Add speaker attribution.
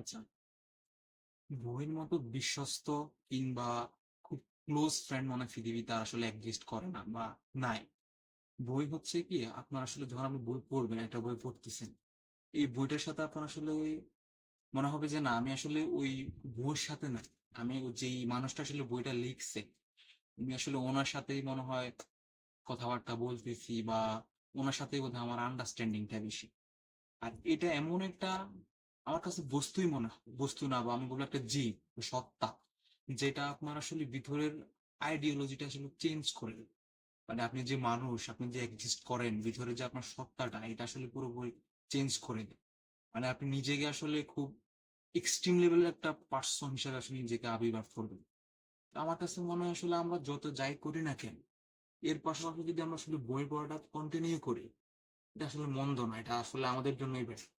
Speaker 1: চান। বইয়ের মতো বিশ্বস্ত কিংবা খুব ক্লোজ ফ্রেন্ড মনে হয় পৃথিবীতে আর আসলে এক্সিস্ট করে না বা নাই। বই হচ্ছে কি আপনার আসলে যখন আপনি বই পড়বেন, একটা বই পড়তেছেন, এই বইটার সাথে আপনার আসলে মনে হবে যে না আমি আসলে ওই বইয়ের সাথে না, আমি ওই যেই মানুষটা আসলে বইটা লিখছে আমি আসলে ওনার সাথেই মনে হয় কথাবার্তা বলতেছি বা ওনার সাথেই বোধহয় আমার আন্ডারস্ট্যান্ডিংটা বেশি। আর এটা এমন একটা আমার কাছে বস্তুই মনে হয়, বস্তু না বা আমি বলবো একটা জীব, সত্তা, যেটা আপনার আসলে ভিতরের আইডিওলজিটা আসলে চেঞ্জ করে দেবে। মানে আপনি যে মানুষ, আপনি যে এক্সিস্ট করেন ভিতরে, যে আপনার সত্তাটা, এটা আসলে পুরোপুরি চেঞ্জ করে দেয়। মানে আপনি নিজেকে আসলে খুব এক্সট্রিম লেভেলের একটা পার্সন হিসেবে আসলে নিজেকে আবির্ভাব করবেন। তো আমার কাছে মনে হয় আসলে আমরা যত যাই করি না কেন, এর পাশাপাশি যদি আমরা আসলে বই পড়াটা কন্টিনিউ করি, এটা আসলে মন্দ না, এটা আসলে আমাদের জন্যই বেটার।